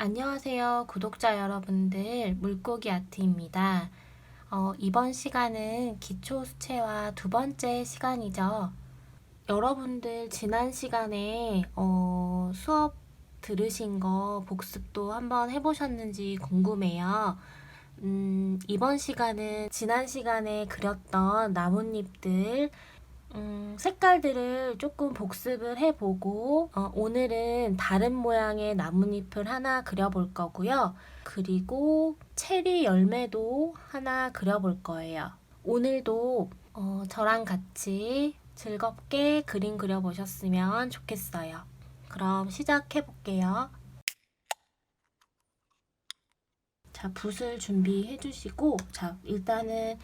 안녕하세요, 구독자 여러분들. 물고기 아트입니다. 이번 시간은 기초 수채화 두 번째 시간이죠. 여러분들 지난 시간에 수업 들으신 거 복습도 한번 해보셨는지 궁금해요. 이번 시간은 지난 시간에 그렸던 나뭇잎들 색깔들을 조금 복습을 해보고 오늘은 다른 모양의 나뭇잎을 하나 그려볼 거고요. 그리고 체리 열매도 하나 그려볼 거예요. 오늘도 저랑 같이 즐겁게 그림 그려보셨으면 좋겠어요. 그럼 시작해 볼게요. 자, 붓을 준비해 주시고, 자, 일단은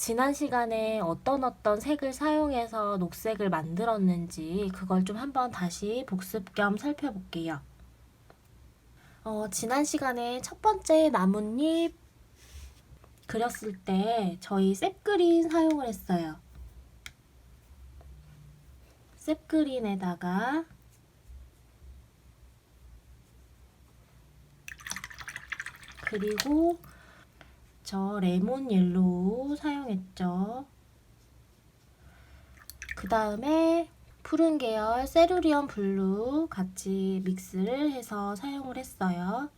지난 시간에 어떤 색을 사용해서 녹색을 만들었는지 그걸 좀 한번 다시 복습 겸 살펴볼게요. 지난 시간에 첫 번째 나뭇잎 그렸을 때 저희 셉그린 사용을 했어요. 셉그린에다가 그리고 저 레몬 옐로우 사용했죠. 그 다음에 푸른 계열 세루리언 블루 같이 믹스를 해서 사용을 했어요.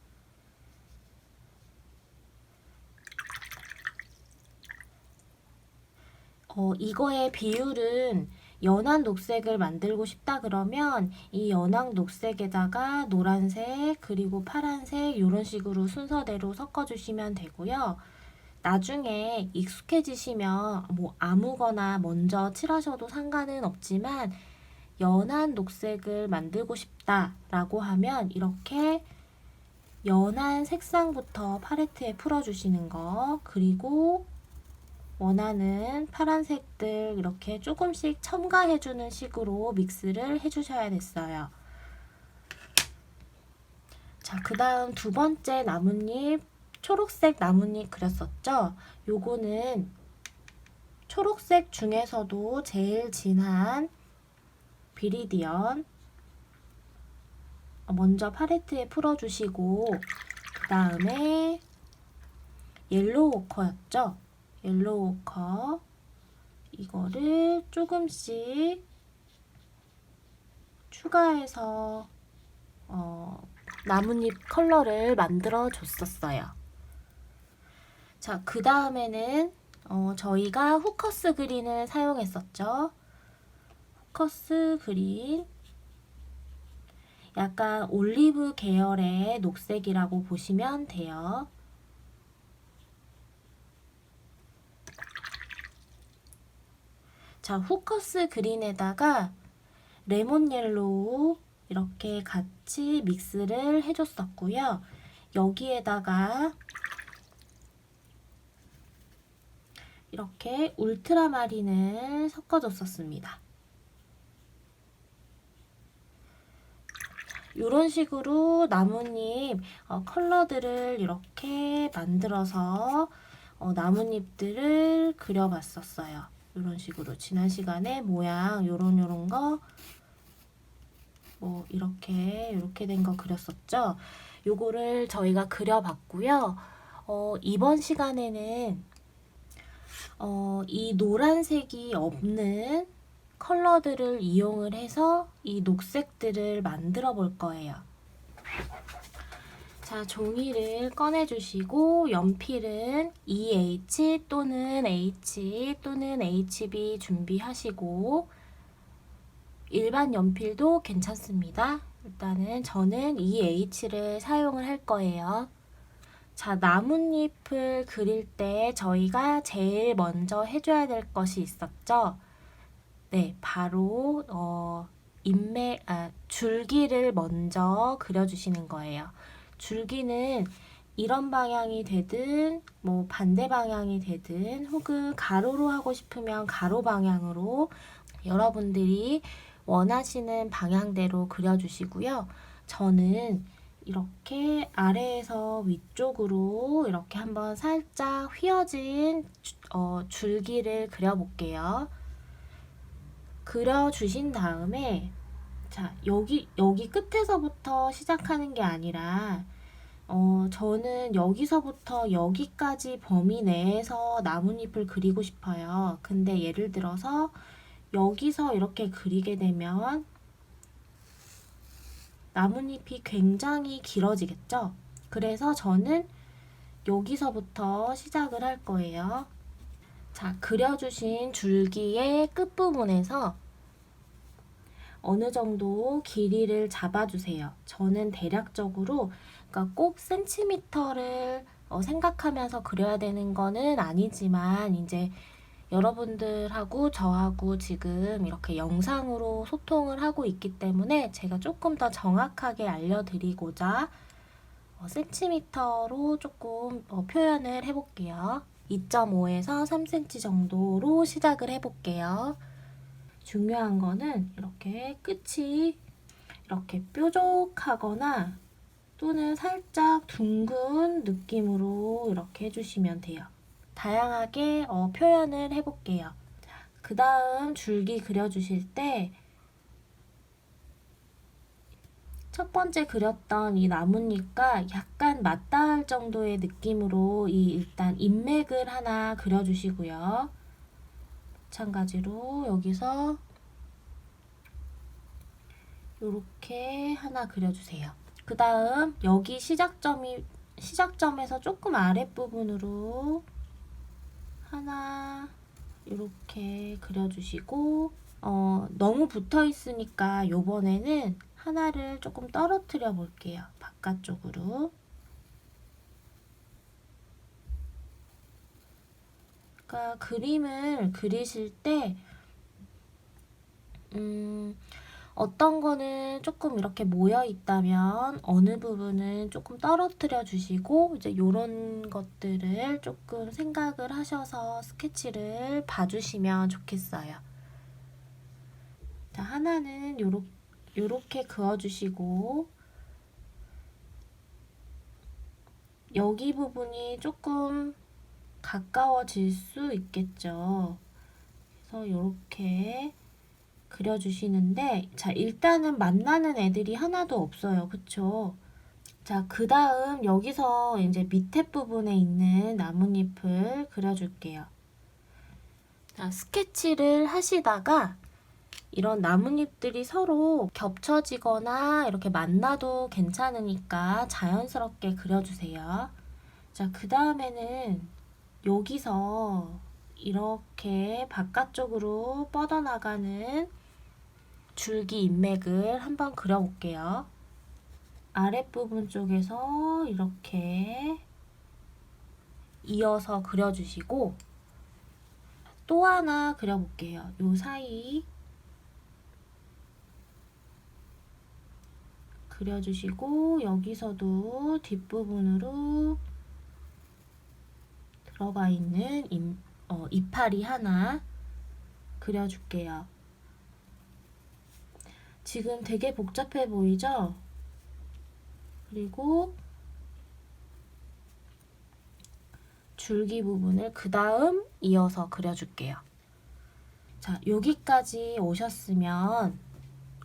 이거의 비율은 연한 녹색을 만들고 싶다 그러면 이 연한 녹색에다가 노란색 그리고 파란색 이런 식으로 순서대로 섞어주시면 되고요. 나중에 익숙해지시면 뭐 아무거나 먼저 칠하셔도 상관은 없지만 연한 녹색을 만들고 싶다라고 하면 이렇게 연한 색상부터 팔레트에 풀어주시는 거, 그리고 원하는 파란색들 이렇게 조금씩 첨가해주는 식으로 믹스를 해주셔야 됐어요. 자, 그 다음 두 번째 나뭇잎, 초록색 나뭇잎 그렸었죠? 요거는 초록색 중에서도 제일 진한 비리디언 먼저 팔레트에 풀어주시고, 그 다음에 옐로우 오커였죠? 옐로우 오커 이거를 조금씩 추가해서 나뭇잎 컬러를 만들어 줬었어요. 자, 그 다음에는 저희가 후커스 그린을 사용했었죠. 후커스 그린 약간 올리브 계열의 녹색이라고 보시면 돼요. 자, 후커스 그린에다가 레몬 옐로우 이렇게 같이 믹스를 해줬었고요. 여기에다가 이렇게 울트라마린을 섞어줬었습니다. 이런 식으로 나뭇잎 컬러들을 이렇게 만들어서 나뭇잎들을 그려봤었어요. 이런 식으로 지난 시간에 모양 요런 거 뭐 이렇게 된 거 그렸었죠. 요거를 저희가 그려봤고요. 이번 시간에는 이 노란색이 없는 컬러들을 이용을 해서 이 녹색들을 만들어 볼 거예요. 자, 종이를 꺼내 주시고 연필은 EH 또는 H 또는 HB 준비하시고 일반 연필도 괜찮습니다. 일단은 저는 EH를 사용을 할 거예요. 자, 나뭇잎을 그릴 때 저희가 제일 먼저 해줘야 될 것이 있었죠. 네, 바로 줄기를 먼저 그려주시는 거예요. 줄기는 이런 방향이 되든 뭐 반대 방향이 되든 혹은 가로로 하고 싶으면 가로 방향으로 여러분들이 원하시는 방향대로 그려주시고요. 저는 이렇게 아래에서 위쪽으로 이렇게 한번 살짝 휘어진 줄기를 그려볼게요. 그려주신 다음에 자, 여기 끝에서부터 시작하는 게 아니라 저는 여기서부터 여기까지 범위 내에서 나뭇잎을 그리고 싶어요. 근데 예를 들어서 여기서 이렇게 그리게 되면 나뭇잎이 굉장히 길어지겠죠? 그래서 저는 여기서부터 시작을 할 거예요. 자, 그려주신 줄기의 끝부분에서 어느 정도 길이를 잡아주세요. 저는 대략적으로, 그러니까 꼭 센티미터를 생각하면서 그려야 되는 거는 아니지만, 이제 여러분들하고 저하고 지금 이렇게 영상으로 소통을 하고 있기 때문에 제가 조금 더 정확하게 알려드리고자 센티미터로 조금 표현을 해볼게요. 2.5에서 3cm 정도로 시작을 해볼게요. 중요한 거는 이렇게 끝이 이렇게 뾰족하거나 또는 살짝 둥근 느낌으로 이렇게 해주시면 돼요. 다양하게 표현을 해볼게요. 그 다음 줄기 그려주실 때 첫 번째 그렸던 이 나뭇잎과 약간 맞닿을 정도의 느낌으로 일단 인맥을 하나 그려주시고요. 마찬가지로 여기서 이렇게 하나 그려주세요. 그 다음 여기 시작점에서 조금 아랫부분으로 하나 이렇게 그려주시고 너무 붙어 있으니까 요번에는 하나를 조금 떨어뜨려 볼게요. 바깥쪽으로. 그러니까 그림을 그리실 때 어떤 거는 조금 이렇게 모여 있다면 어느 부분은 조금 떨어뜨려 주시고 이제 요런 것들을 조금 생각을 하셔서 스케치를 봐주시면 좋겠어요. 자, 하나는 요렇게 그어주시고 여기 부분이 조금 가까워질 수 있겠죠. 그래서 요렇게 그려주시는데 자, 일단은 만나는 애들이 하나도 없어요. 그쵸? 자, 그 다음 여기서 이제 밑에 부분에 있는 나뭇잎을 그려줄게요. 자, 스케치를 하시다가 이런 나뭇잎들이 서로 겹쳐지거나 이렇게 만나도 괜찮으니까 자연스럽게 그려주세요. 자, 그 다음에는 여기서 이렇게 바깥쪽으로 뻗어나가는 줄기 인맥을 한번 그려볼게요. 아랫부분 쪽에서 이렇게 이어서 그려주시고 또 하나 그려볼게요. 요 사이 그려주시고 여기서도 뒷부분으로 들어가 있는 이파리 하나 그려줄게요. 지금 되게 복잡해 보이죠? 그리고 줄기 부분을 그 다음 이어서 그려줄게요. 자, 여기까지 오셨으면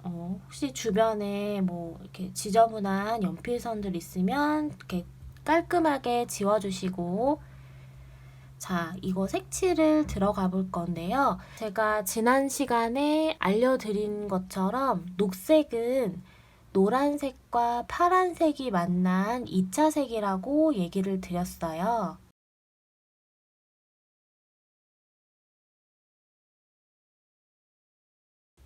혹시 주변에 뭐 이렇게 지저분한 연필선들 있으면 이렇게 깔끔하게 지워주시고 자, 이거 색칠을 들어가 볼 건데요. 제가 지난 시간에 알려드린 것처럼 녹색은 노란색과 파란색이 만난 2차 색이라고 얘기를 드렸어요.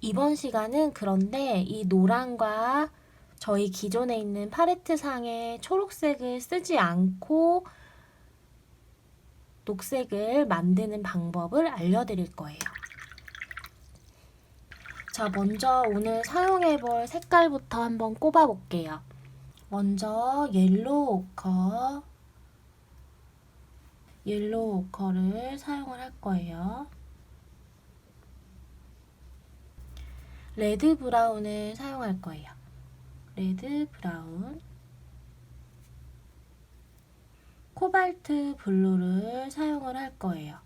이번 시간은 그런데 이 노란과 저희 기존에 있는 팔레트상의 초록색을 쓰지 않고 녹색을 만드는 방법을 알려드릴 거예요. 자, 먼저 오늘 사용해볼 색깔부터 한번 꼽아볼게요. 먼저 옐로우 오커를 사용을 할 거예요. 레드 브라운을 사용할 거예요. 레드 브라운. 코발트 블루를 사용을 할 거예요.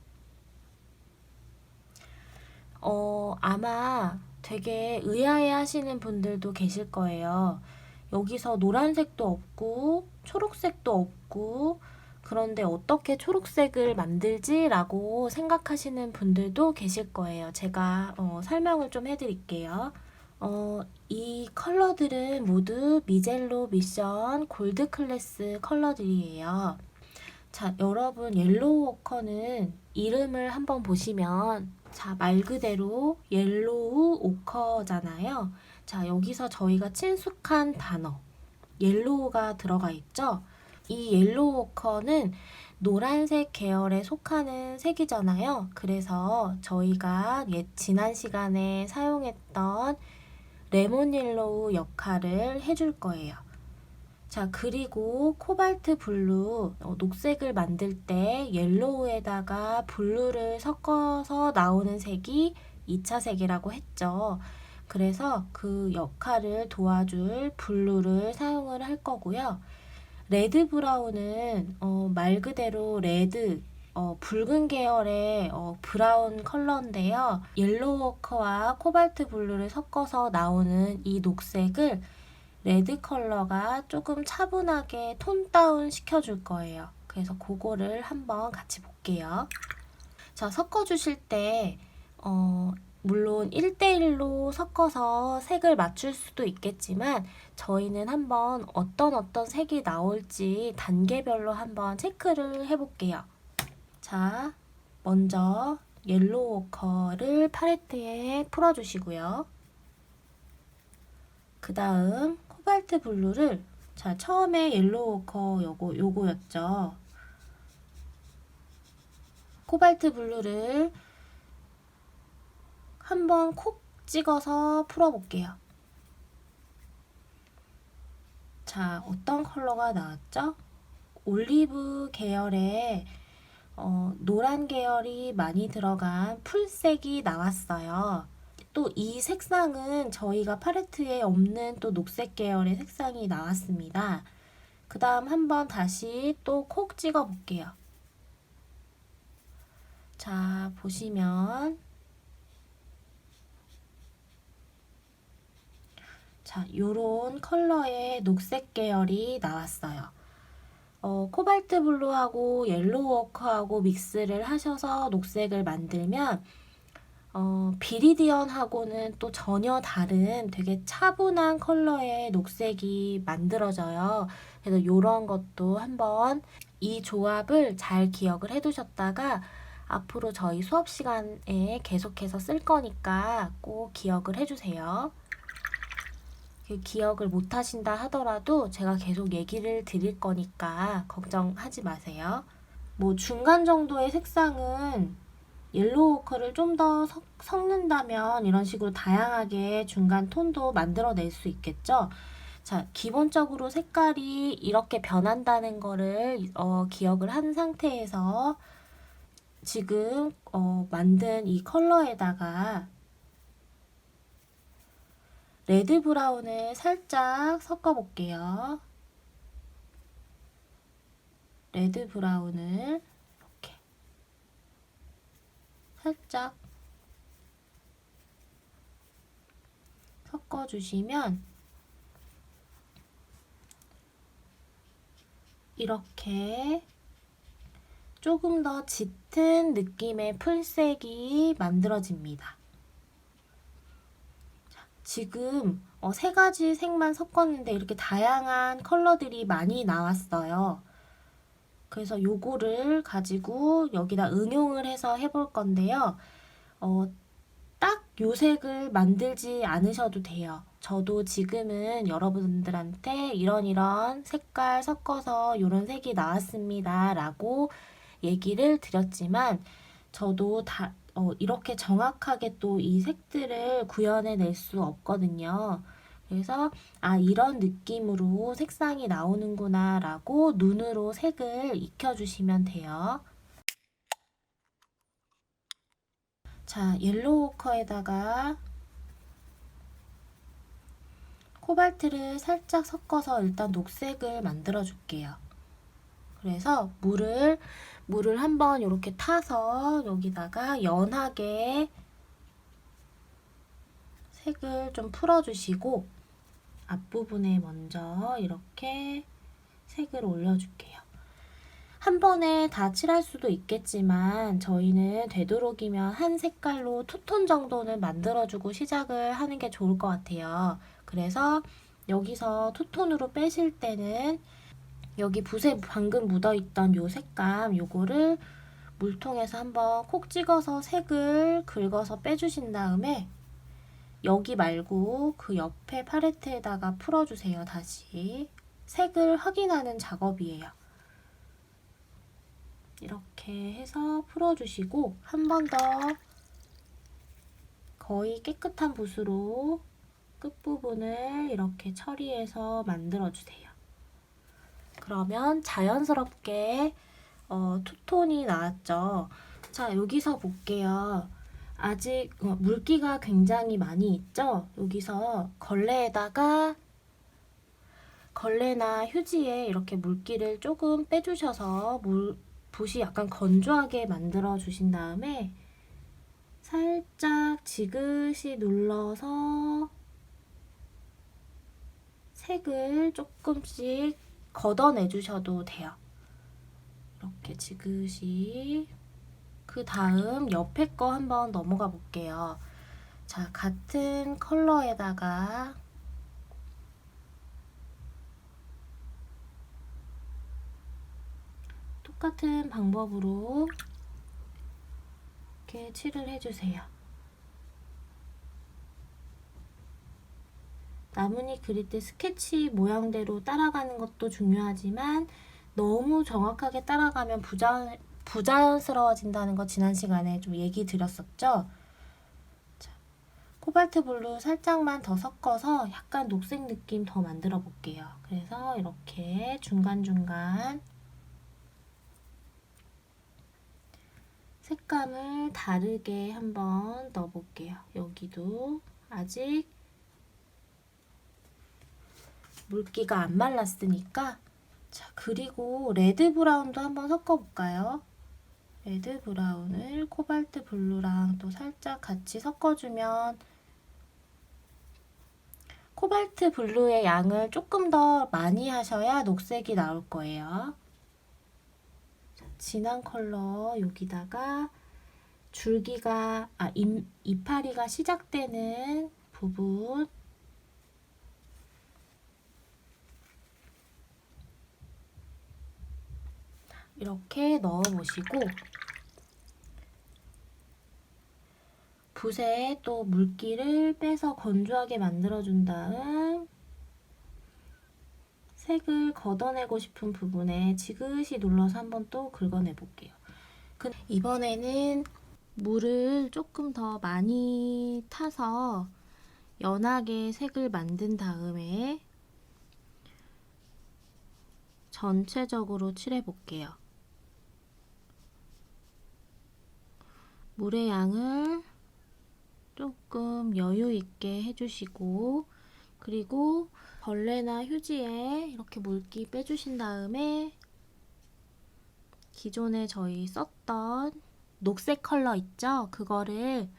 아마 되게 의아해 하시는 분들도 계실 거예요. 여기서 노란색도 없고 초록색도 없고 그런데 어떻게 초록색을 만들지? 라고 생각하시는 분들도 계실 거예요. 제가 설명을 좀 해드릴게요. 이 컬러들은 모두 미젤로 미션 골드 클래스 컬러들이에요. 자, 여러분 옐로우 오커는 이름을 한번 보시면 자, 말 그대로 옐로우 오커잖아요. 자, 여기서 저희가 친숙한 단어 옐로우가 들어가 있죠. 이 옐로우 오커는 노란색 계열에 속하는 색이잖아요. 그래서 저희가 지난 시간에 사용했던 레몬 옐로우 역할을 해줄 거예요. 자, 그리고 코발트 블루, 녹색을 만들 때 옐로우에다가 블루를 섞어서 나오는 색이 2차 색이라고 했죠. 그래서 그 역할을 도와줄 블루를 사용을 할 거고요. 레드 브라운은 말 그대로 레드, 붉은 계열의 브라운 컬러인데요. 옐로우 워커와 코발트 블루를 섞어서 나오는 이 녹색을 레드 컬러가 조금 차분하게 톤 다운 시켜줄 거예요. 그래서 그거를 한번 같이 볼게요. 자, 섞어주실 때 물론 1대1로 섞어서 색을 맞출 수도 있겠지만 저희는 한번 어떤 색이 나올지 단계별로 한번 체크를 해볼게요. 자, 먼저 옐로우 워커를 팔레트에 풀어주시고요. 그 다음 코발트 블루를 자, 처음에 옐로우 워커 요거였죠. 코발트 블루를 한번 콕 찍어서 풀어볼게요. 자, 어떤 컬러가 나왔죠? 올리브 계열의 노란 계열이 많이 들어간 풀색이 나왔어요. 또 이 색상은 저희가 팔레트에 없는 또 녹색 계열의 색상이 나왔습니다. 그 다음 한번 다시 또 콕 찍어 볼게요. 자, 보시면 자, 요런 컬러의 녹색 계열이 나왔어요. 코발트 블루하고 옐로우 워커하고 믹스를 하셔서 녹색을 만들면 비리디언하고는 또 전혀 다른 되게 차분한 컬러의 녹색이 만들어져요. 그래서 이런 것도 한번 이 조합을 잘 기억을 해두셨다가 앞으로 저희 수업 시간에 계속해서 쓸 거니까 꼭 기억을 해주세요. 기억을 못 하신다 하더라도 제가 계속 얘기를 드릴 거니까 걱정하지 마세요. 뭐 중간 정도의 색상은 옐로우 워커를 좀 더 섞는다면 이런 식으로 다양하게 중간 톤도 만들어낼 수 있겠죠. 자, 기본적으로 색깔이 이렇게 변한다는 거를 기억을 한 상태에서 지금 만든 이 컬러에다가 레드 브라운을 살짝 섞어 볼게요. 레드 브라운을 이렇게 살짝 섞어주시면 이렇게 조금 더 짙은 느낌의 풀색이 만들어집니다. 지금 세 가지 색만 섞었는데 이렇게 다양한 컬러들이 많이 나왔어요. 그래서 요거를 가지고 여기다 응용을 해서 해볼 건데요. 딱 요 색을 만들지 않으셔도 돼요. 저도 지금은 여러분들한테 이런 색깔 섞어서 이런 색이 나왔습니다 라고 얘기를 드렸지만 저도 이렇게 정확하게 또 이 색들을 구현해낼 수 없거든요. 그래서 이런 느낌으로 색상이 나오는구나 라고 눈으로 색을 익혀주시면 돼요. 자, 옐로우 워커에다가 코발트를 살짝 섞어서 일단 녹색을 만들어 줄게요. 그래서 물을 한번 이렇게 타서 여기다가 연하게 색을 좀 풀어주시고 앞부분에 먼저 이렇게 색을 올려줄게요. 한 번에 다 칠할 수도 있겠지만 저희는 되도록이면 한 색깔로 투톤 정도는 만들어주고 시작을 하는 게 좋을 것 같아요. 그래서 여기서 투톤으로 빼실 때는 여기 붓에 방금 묻어있던 요 색감 요거를 물통에서 한번 콕 찍어서 색을 긁어서 빼주신 다음에 여기 말고 그 옆에 팔레트에다가 풀어주세요. 다시 색을 확인하는 작업이에요. 이렇게 해서 풀어주시고 한 번 더 거의 깨끗한 붓으로 끝부분을 이렇게 처리해서 만들어주세요. 그러면 자연스럽게 투톤이 나왔죠. 자, 여기서 볼게요. 아직 물기가 굉장히 많이 있죠? 여기서 걸레나 휴지에 이렇게 물기를 조금 빼주셔서 붓이 약간 건조하게 만들어 주신 다음에 살짝 지그시 눌러서 색을 조금씩 걷어내 주셔도 돼요. 이렇게 지그시. 그 다음 옆에 거 한번 넘어가 볼게요. 자, 같은 컬러에다가 똑같은 방법으로 이렇게 칠을 해주세요. 나뭇잎 그릴 때 스케치 모양대로 따라가는 것도 중요하지만 너무 정확하게 따라가면 부자연스러워진다는 거 지난 시간에 좀 얘기 드렸었죠? 자, 코발트 블루 살짝만 더 섞어서 약간 녹색 느낌 더 만들어 볼게요. 그래서 이렇게 중간중간 색감을 다르게 한번 넣어 볼게요. 여기도 아직 물기가 안 말랐으니까. 자, 그리고 레드 브라운도 한번 섞어 볼까요? 레드 브라운을 코발트 블루랑 또 살짝 같이 섞어주면 코발트 블루의 양을 조금 더 많이 하셔야 녹색이 나올 거예요. 자, 진한 컬러 여기다가 이파리가 시작되는 부분 이렇게 넣어보시고 붓에 또 물기를 빼서 건조하게 만들어준 다음 색을 걷어내고 싶은 부분에 지그시 눌러서 한번 또 긁어내 볼게요. 이번에는 물을 조금 더 많이 타서 연하게 색을 만든 다음에 전체적으로 칠해 볼게요. 물의 양을 조금 여유 있게 해주시고 그리고 벌레나 휴지에 이렇게 물기 빼주신 다음에 기존에 저희 썼던 녹색 컬러 있죠? 그거를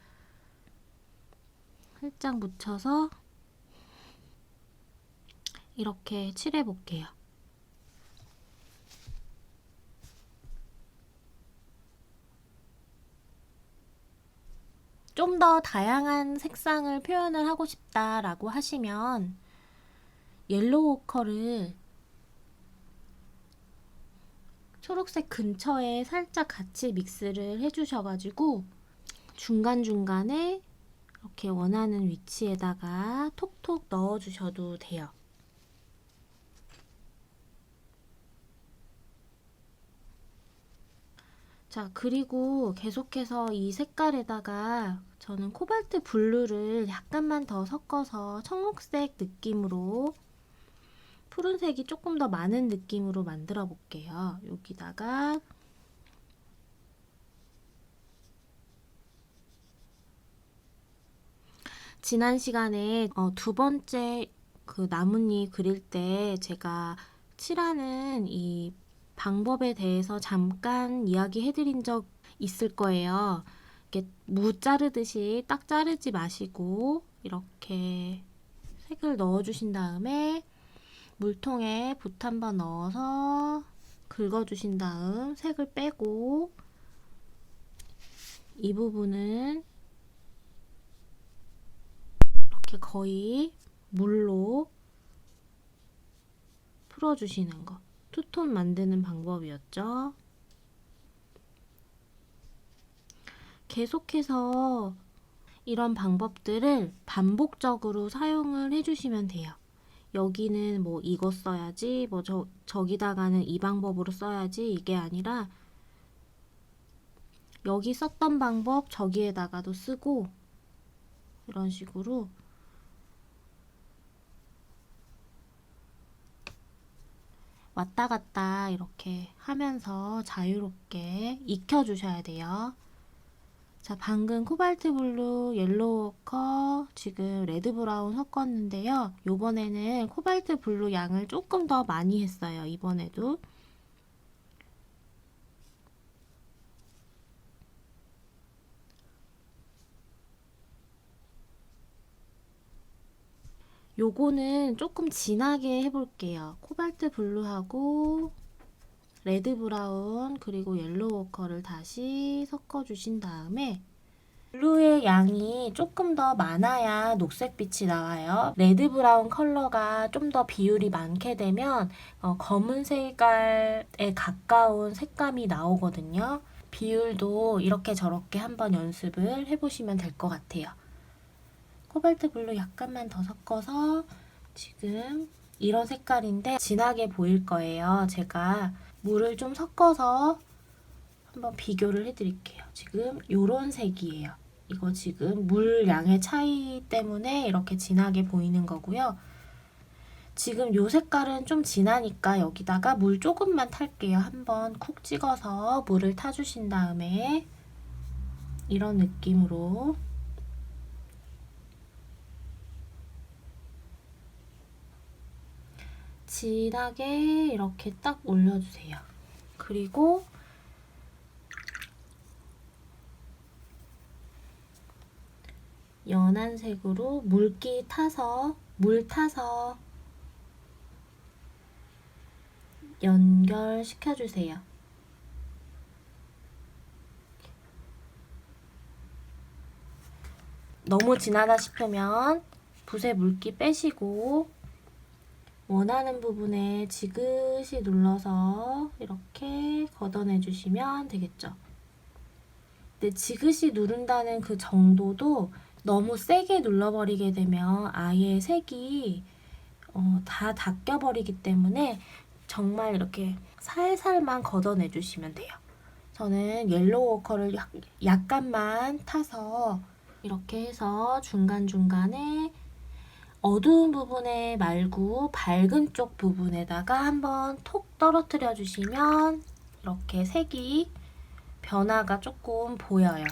살짝 묻혀서 이렇게 칠해 볼게요. 좀 더 다양한 색상을 표현을 하고 싶다라고 하시면 옐로우 오커를 초록색 근처에 살짝 같이 믹스를 해주셔가지고 중간중간에 이렇게 원하는 위치에다가 톡톡 넣어주셔도 돼요. 자, 그리고 계속해서 이 색깔에다가 저는 코발트 블루를 약간만 더 섞어서 청록색 느낌으로 푸른색이 조금 더 많은 느낌으로 만들어 볼게요. 여기다가 지난 시간에 두 번째 그 나뭇잎 그릴 때 제가 칠하는 이 방법에 대해서 잠깐 이야기해드린 적 있을 거예요. 이렇게 무 자르듯이 딱 자르지 마시고 이렇게 색을 넣어주신 다음에 물통에 붓 한번 넣어서 긁어주신 다음 색을 빼고 이 부분은 이렇게 거의 물로 풀어주시는 거. 투톤 만드는 방법이었죠. 계속해서 이런 방법들을 반복적으로 사용을 해주시면 돼요. 여기는 뭐 이거 써야지, 뭐 저기다가는 이 방법으로 써야지 이게 아니라 여기 썼던 방법 저기에다가도 쓰고 이런 식으로 왔다 갔다 이렇게 하면서 자유롭게 익혀주셔야 돼요. 자, 방금 코발트 블루, 옐로우 워커, 지금 레드 브라운 섞었는데요. 요번에는 코발트 블루 양을 조금 더 많이 했어요. 이번에도. 요거는 조금 진하게 해볼게요. 코발트 블루하고 레드 브라운 그리고 옐로우 워커를 다시 섞어주신 다음에 블루의 양이 조금 더 많아야 녹색빛이 나와요. 레드 브라운 컬러가 좀 더 비율이 많게 되면 검은 색깔에 가까운 색감이 나오거든요. 비율도 이렇게 저렇게 한번 연습을 해보시면 될 것 같아요. 코발트 블루 약간만 더 섞어서 지금 이런 색깔인데 진하게 보일 거예요. 제가 물을 좀 섞어서 한번 비교를 해드릴게요. 지금 이런 색이에요. 이거 지금 물 양의 차이 때문에 이렇게 진하게 보이는 거고요. 지금 이 색깔은 좀 진하니까 여기다가 물 조금만 탈게요. 한번 쿡 찍어서 물을 타주신 다음에 이런 느낌으로 진하게 이렇게 딱 올려주세요. 그리고 연한 색으로 물기 타서 물 타서 연결시켜주세요. 너무 진하다 싶으면 붓에 물기 빼시고 원하는 부분에 지그시 눌러서 이렇게 걷어내 주시면 되겠죠. 근데 지그시 누른다는 그 정도도 너무 세게 눌러버리게 되면 아예 색이 다 닦여버리기 때문에 정말 이렇게 살살만 걷어내 주시면 돼요. 저는 옐로우 워커를 약간만 타서 이렇게 해서 중간중간에 어두운 부분에 말고 밝은 쪽 부분에다가 한번 톡 떨어뜨려 주시면 이렇게 색이 변화가 조금 보여요.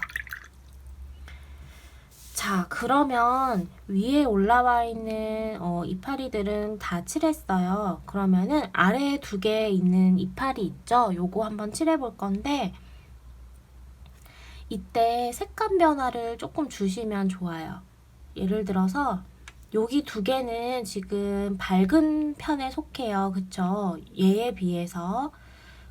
자, 그러면 위에 올라와 있는 이파리들은 다 칠했어요. 그러면은 아래에 2개 있는 이파리 있죠? 요거 한번 칠해 볼 건데 이때 색감 변화를 조금 주시면 좋아요. 예를 들어서 여기 2개는 지금 밝은 편에 속해요. 그쵸? 얘에 비해서.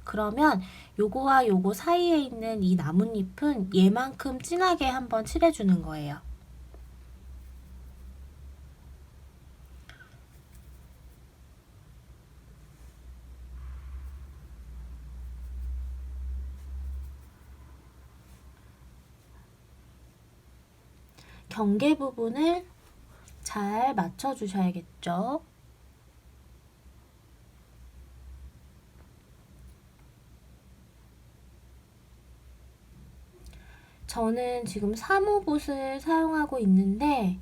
그러면 요거와 요거 사이에 있는 이 나뭇잎은 얘만큼 진하게 한번 칠해주는 거예요. 경계 부분을 잘 맞춰주셔야겠죠. 저는 지금 3호 붓을 사용하고 있는데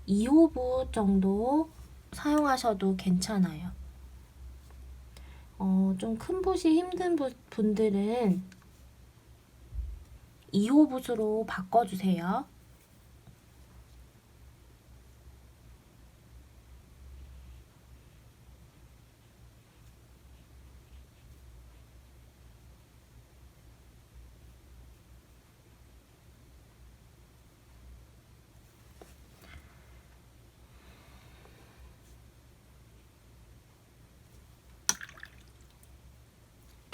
2호 붓 정도 사용하셔도 괜찮아요. 좀 큰 붓이 힘든 분들은 2호 붓으로 바꿔주세요.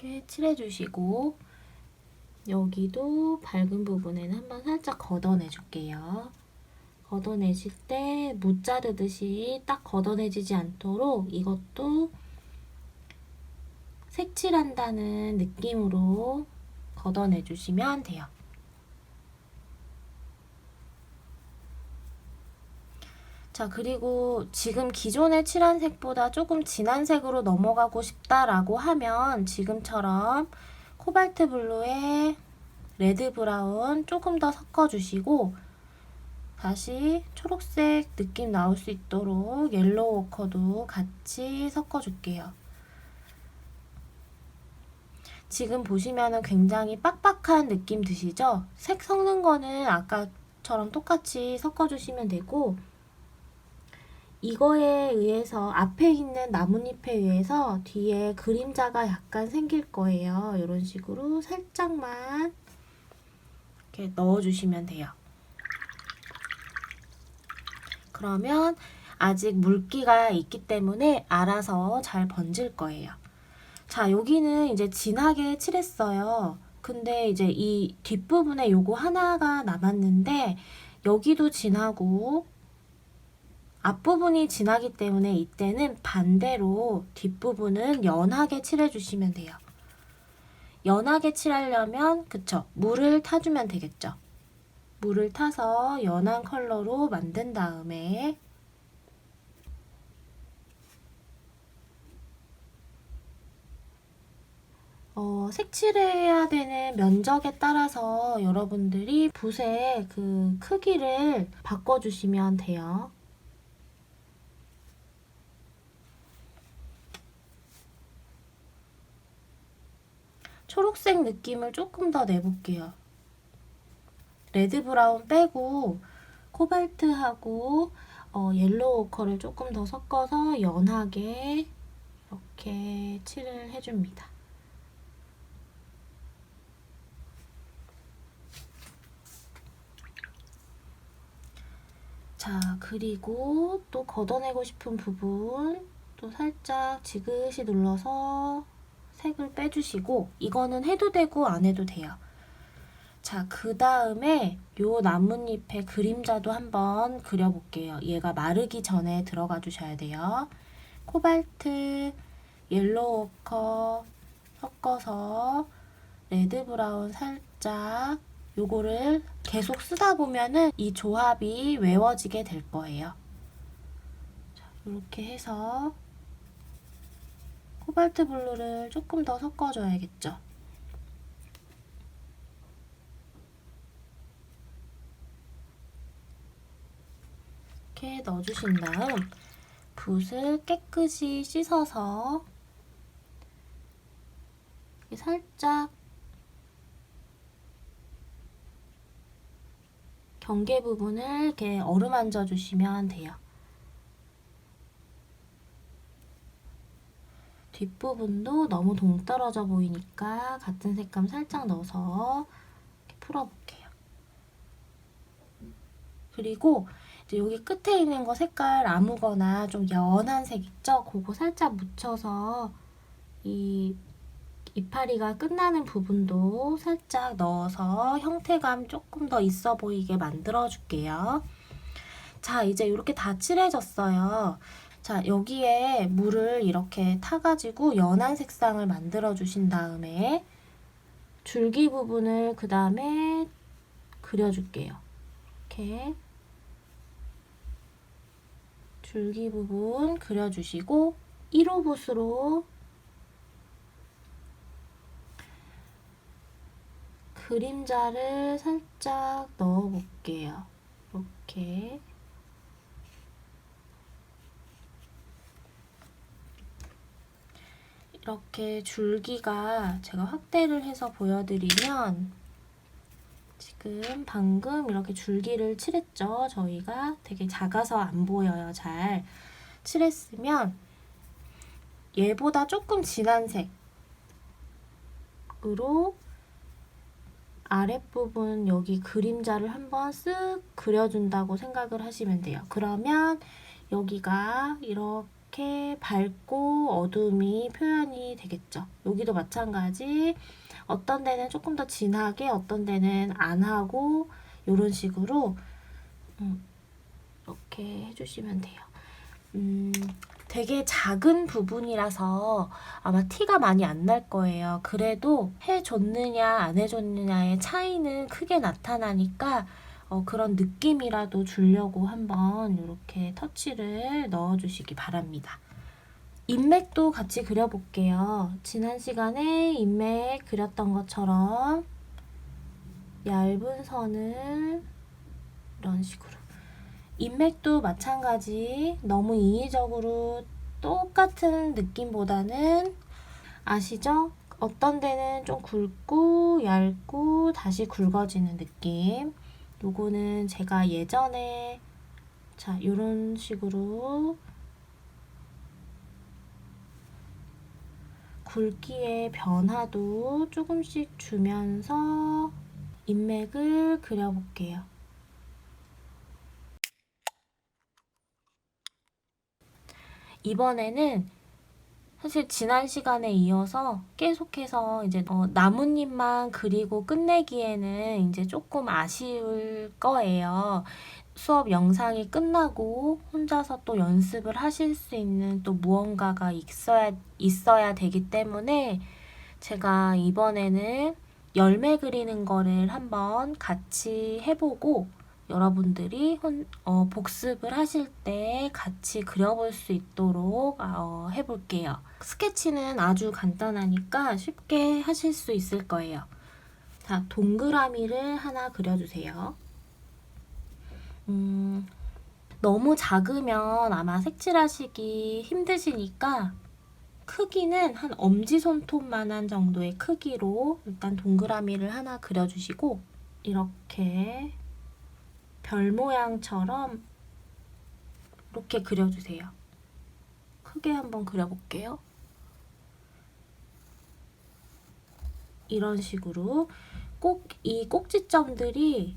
이렇게 칠해주시고 여기도 밝은 부분에는 한번 살짝 걷어내줄게요. 걷어내실 때 무 자르듯이 딱 걷어내지지 않도록 이것도 색칠한다는 느낌으로 걷어내주시면 돼요. 자, 그리고 지금 기존에 칠한 색보다 조금 진한 색으로 넘어가고 싶다라고 하면 지금처럼 코발트 블루에 레드 브라운 조금 더 섞어주시고 다시 초록색 느낌 나올 수 있도록 옐로우 오커도 같이 섞어줄게요. 지금 보시면은 굉장히 빡빡한 느낌 드시죠? 색 섞는 거는 아까처럼 똑같이 섞어주시면 되고 이거에 의해서 앞에 있는 나뭇잎에 의해서 뒤에 그림자가 약간 생길 거예요. 이런 식으로 살짝만 이렇게 넣어주시면 돼요. 그러면 아직 물기가 있기 때문에 알아서 잘 번질 거예요. 자, 여기는 이제 진하게 칠했어요. 근데 이제 이 뒷부분에 요거 하나가 남았는데 여기도 진하고 앞부분이 진하기 때문에 이때는 반대로 뒷부분은 연하게 칠해주시면 돼요. 연하게 칠하려면 그쵸? 물을 타주면 되겠죠? 물을 타서 연한 컬러로 만든 다음에 색칠해야 되는 면적에 따라서 여러분들이 붓의 그 크기를 바꿔주시면 돼요. 초록색 느낌을 조금 더 내볼게요. 레드 브라운 빼고 코발트하고 옐로우 오커를 조금 더 섞어서 연하게 이렇게 칠을 해줍니다. 자, 그리고 또 걷어내고 싶은 부분 또 살짝 지그시 눌러서 색을 빼주시고 이거는 해도 되고 안 해도 돼요. 자, 그 다음에 요 나뭇잎의 그림자도 한번 그려볼게요. 얘가 마르기 전에 들어가 주셔야 돼요. 코발트, 옐로우 오커 섞어서 레드 브라운 살짝 요거를 계속 쓰다 보면은 이 조합이 외워지게 될 거예요. 자, 이렇게 해서 코발트 블루를 조금 더 섞어줘야겠죠. 이렇게 넣어주신 다음 붓을 깨끗이 씻어서 살짝 경계 부분을 이렇게 어루만져 주시면 돼요. 뒷부분도 너무 동떨어져 보이니까 같은 색감 살짝 넣어서 이렇게 풀어볼게요. 그리고 이제 여기 끝에 있는 거 색깔 아무거나 좀 연한 색 있죠? 그거 살짝 묻혀서 이 이파리가 끝나는 부분도 살짝 넣어서 형태감 조금 더 있어 보이게 만들어 줄게요. 자, 이제 이렇게 다 칠해졌어요. 자, 여기에 물을 이렇게 타가지고 연한 색상을 만들어 주신 다음에 줄기 부분을 그 다음에 그려줄게요. 이렇게 줄기 부분 그려주시고 1호 붓으로 그림자를 살짝 넣어볼게요. 이렇게 이렇게 줄기가 제가 확대를 해서 보여드리면 지금 방금 이렇게 줄기를 칠했죠. 저희가 되게 작아서 안 보여요. 잘 칠했으면 얘보다 조금 진한 색으로 아랫부분 여기 그림자를 한번 쓱 그려준다고 생각을 하시면 돼요. 그러면 여기가 이렇게 이렇게 밝고 어두움이 표현이 되겠죠. 여기도 마찬가지. 어떤 데는 조금 더 진하게, 어떤 데는 안 하고 이런 식으로 이렇게 해주시면 돼요. 되게 작은 부분이라서 아마 티가 많이 안 날 거예요. 그래도 해줬느냐 안 해줬느냐의 차이는 크게 나타나니까 그런 느낌이라도 주려고 한번 이렇게 터치를 넣어주시기 바랍니다. 인맥도 같이 그려볼게요. 지난 시간에 인맥 그렸던 것처럼 얇은 선을 이런 식으로. 인맥도 마찬가지. 너무 인위적으로 똑같은 느낌보다는 아시죠? 어떤 데는 좀 굵고 얇고 다시 굵어지는 느낌. 요거는 제가 예전에 요런 식으로 굵기의 변화도 조금씩 주면서 인맥을 그려볼게요. 이번에는 사실 지난 시간에 이어서 계속해서 이제 나뭇잎만 그리고 끝내기에는 이제 조금 아쉬울 거예요. 수업 영상이 끝나고 혼자서 또 연습을 하실 수 있는 또 무언가가 있어야 되기 때문에 제가 이번에는 열매 그리는 거를 한번 같이 해보고 여러분들이 복습을 하실 때 같이 그려볼 수 있도록 해볼게요. 스케치는 아주 간단하니까 쉽게 하실 수 있을 거예요. 자, 동그라미를 하나 그려주세요. 너무 작으면 아마 색칠하시기 힘드시니까 크기는 한 엄지손톱만한 정도의 크기로 일단 동그라미를 하나 그려주시고 이렇게 별 모양처럼 이렇게 그려주세요. 크게 한번 그려볼게요. 이런 식으로 꼭 이 꼭지점들이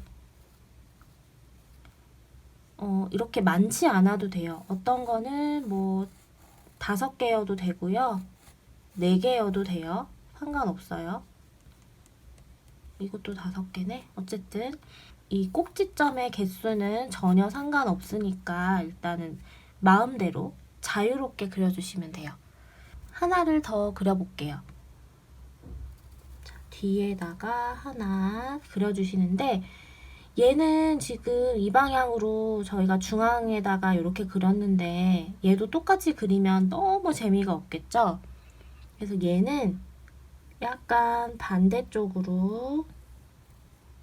이렇게 많지 않아도 돼요. 어떤 거는 뭐 5개여도 되고요. 4개여도 돼요. 상관없어요. 이것도 5개네. 어쨌든 이 꼭지점의 개수는 전혀 상관없으니까 일단은 마음대로 자유롭게 그려주시면 돼요. 하나를 더 그려볼게요. 자, 뒤에다가 하나 그려주시는데 얘는 지금 이 방향으로 저희가 중앙에다가 이렇게 그렸는데 얘도 똑같이 그리면 너무 재미가 없겠죠? 그래서 얘는 약간 반대쪽으로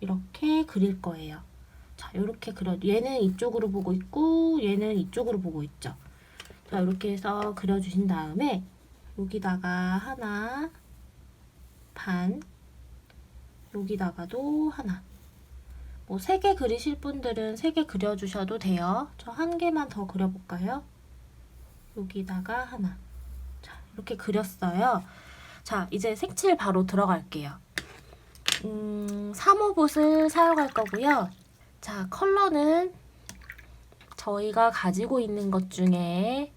이렇게 그릴 거예요. 자, 이렇게 얘는 이쪽으로 보고 있고 얘는 이쪽으로 보고 있죠. 자, 이렇게 해서 그려주신 다음에 여기다가 하나 반, 여기다가도 하나. 뭐 3개 그리실 분들은 3개 그려주셔도 돼요. 저 1개만 더 그려볼까요? 여기다가 하나. 자, 이렇게 그렸어요. 자, 이제 색칠 바로 들어갈게요. 3호붓을 사용할 거고요. 자, 컬러는 저희가 가지고 있는 것 중에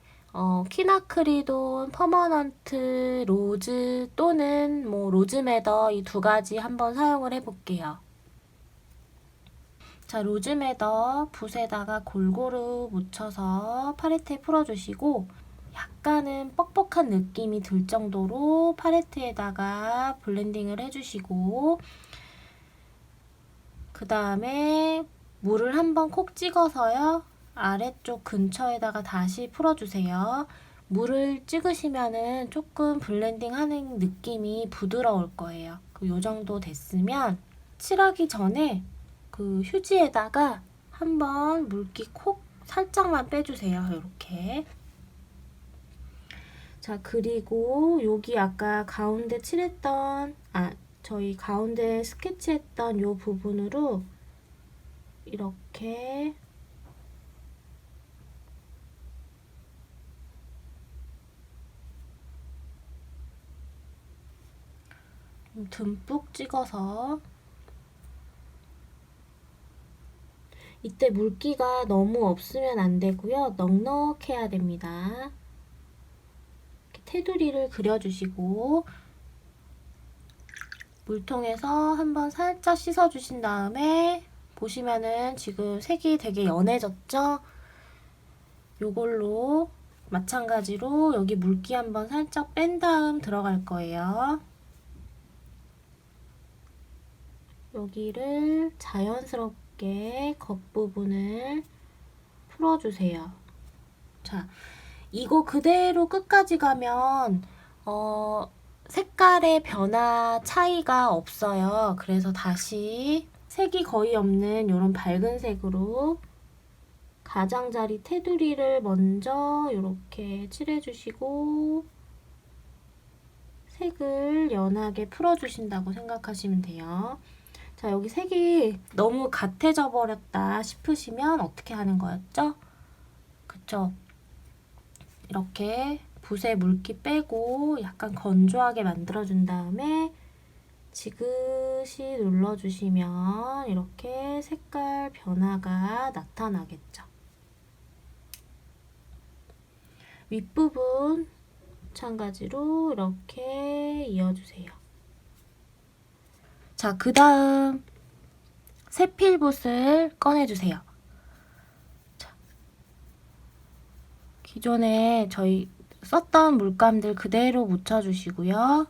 퀴나크리돈, 퍼머넌트, 로즈 또는 뭐 로즈매더 이 2가지 한번 사용을 해볼게요. 자, 로즈매더 붓에다가 골고루 묻혀서 팔레트에 풀어주시고 약간은 뻑뻑한 느낌이 들 정도로 팔레트에다가 블렌딩을 해주시고 그 다음에 물을 한번 콕 찍어서요. 아래쪽 근처에다가 다시 풀어주세요. 물을 찍으시면은 조금 블렌딩 하는 느낌이 부드러울 거예요. 요 정도 됐으면 칠하기 전에 그 휴지에다가 한번 물기 콕 살짝만 빼주세요. 이렇게. 자, 그리고 여기 아까 가운데 칠했던 저희 가운데 스케치했던 요 부분으로 이렇게 듬뿍 찍어서 이때 물기가 너무 없으면 안 되고요. 넉넉해야 됩니다. 테두리를 그려주시고 물통에서 한번 살짝 씻어주신 다음에 보시면은 지금 색이 되게 연해졌죠? 요걸로 마찬가지로 여기 물기 한번 살짝 뺀 다음 들어갈 거예요. 여기를 자연스럽게 겉부분을 풀어주세요. 자, 이거 그대로 끝까지 가면 색깔의 변화 차이가 없어요. 그래서 다시 색이 거의 없는 이런 밝은 색으로 가장자리 테두리를 먼저 이렇게 칠해주시고 색을 연하게 풀어주신다고 생각하시면 돼요. 자, 여기 색이 너무 갓해져 버렸다 싶으시면 어떻게 하는 거였죠? 그쵸? 이렇게 붓에 물기 빼고 약간 건조하게 만들어준 다음에 지그시 눌러주시면 이렇게 색깔 변화가 나타나겠죠. 윗부분 마찬가지로 이렇게 이어주세요. 자, 그 다음 세필붓을 꺼내주세요. 자, 기존에 저희 썼던 물감들 그대로 묻혀주시고요.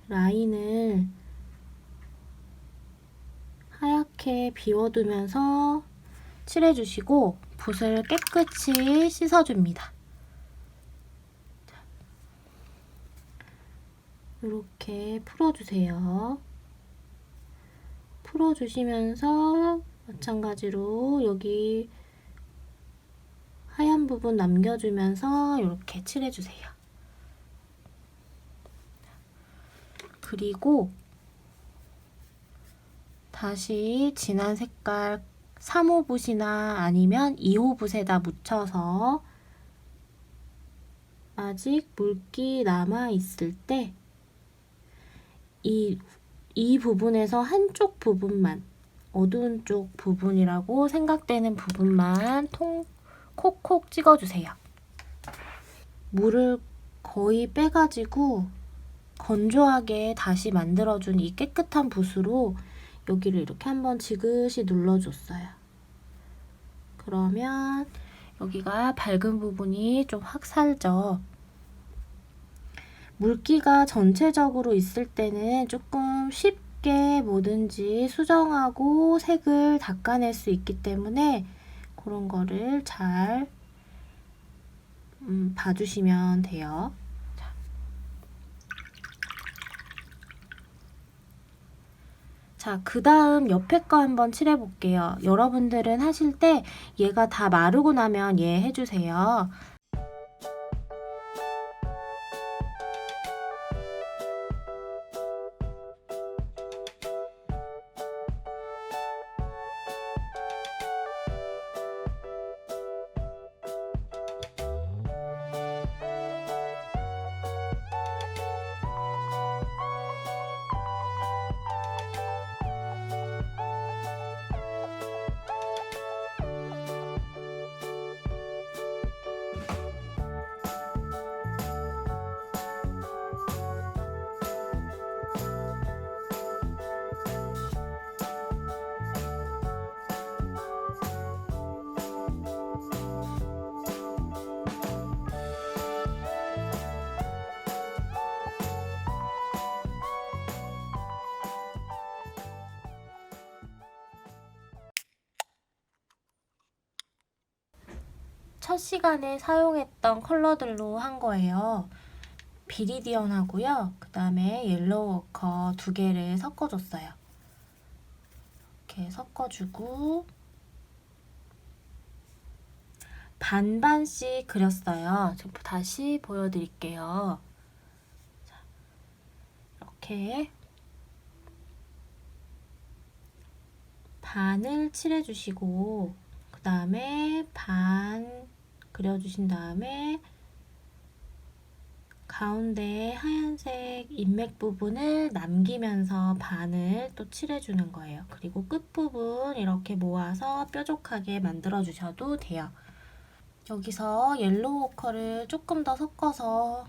라인을 하얗게 비워두면서 칠해주시고 붓을 깨끗이 씻어줍니다. 이렇게 풀어주세요. 풀어주시면서 마찬가지로 여기 하얀 부분 남겨주면서 이렇게 칠해주세요. 그리고 다시 진한 색깔 3호 붓이나 아니면 2호 붓에다 묻혀서 아직 물기 남아 있을 때 이 부분에서 한쪽 부분만, 어두운 쪽 부분이라고 생각되는 부분만 콕콕 찍어주세요. 물을 거의 빼가지고 건조하게 다시 만들어준 이 깨끗한 붓으로 여기를 이렇게 한번 지그시 눌러줬어요. 그러면 여기가 밝은 부분이 좀 확 살죠. 물기가 전체적으로 있을 때는 조금 쉽게 뭐든지 수정하고 색을 닦아낼 수 있기 때문에 그런 거를 잘 봐주시면 돼요. 자, 그 다음 옆에 거 한번 칠해볼게요. 여러분들은 하실 때 얘가 다 마르고 나면 얘 해주세요. 첫 시간에 사용했던 컬러들로 한 거예요. 비리디언하고요. 그 다음에 옐로우 워커 2개를 섞어줬어요. 이렇게 섞어주고 반반씩 그렸어요. 다시 보여드릴게요. 자, 이렇게 반을 칠해주시고 그 다음에 반 그려주신 다음에 가운데 하얀색 인맥 부분을 남기면서 반을 또 칠해주는 거예요. 그리고 끝부분 이렇게 모아서 뾰족하게 만들어 주셔도 돼요. 여기서 옐로우 오커를 조금 더 섞어서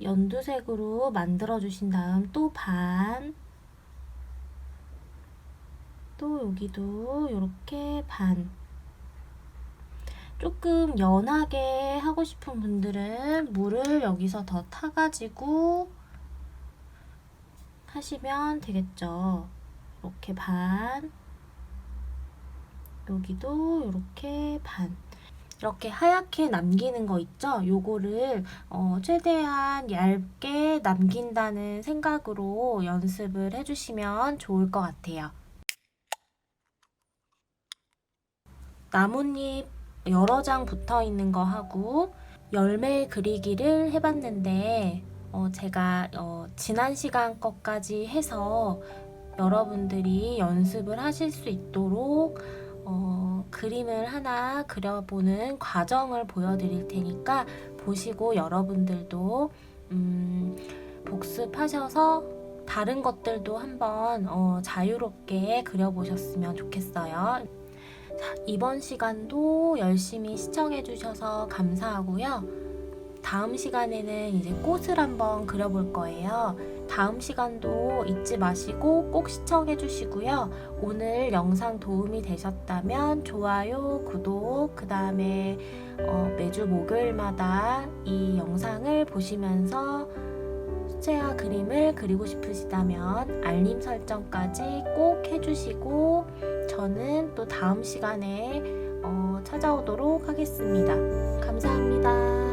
연두색으로 만들어 주신 다음 또 반, 또 여기도 이렇게 반. 조금 연하게 하고 싶은 분들은 물을 여기서 더 타가지고 하시면 되겠죠. 이렇게 반, 여기도 이렇게 반. 이렇게 하얗게 남기는 거 있죠? 요거를 최대한 얇게 남긴다는 생각으로 연습을 해주시면 좋을 것 같아요. 나뭇잎 여러 장 붙어 있는 거 하고 열매 그리기를 해봤는데 제가 지난 시간 것까지 해서 여러분들이 연습을 하실 수 있도록 그림을 하나 그려보는 과정을 보여드릴 테니까 보시고 여러분들도 복습하셔서 다른 것들도 한번 자유롭게 그려보셨으면 좋겠어요. 자, 이번 시간도 열심히 시청해주셔서 감사하고요. 다음 시간에는 이제 꽃을 한번 그려볼 거예요. 다음 시간도 잊지 마시고 꼭 시청해 주시고요. 오늘 영상 도움이 되셨다면 좋아요, 구독, 그 다음에 매주 목요일마다 이 영상을 보시면서 수채화 그림을 그리고 싶으시다면 알림 설정까지 꼭 해주시고 저는 또 다음 시간에 찾아오도록 하겠습니다. 감사합니다.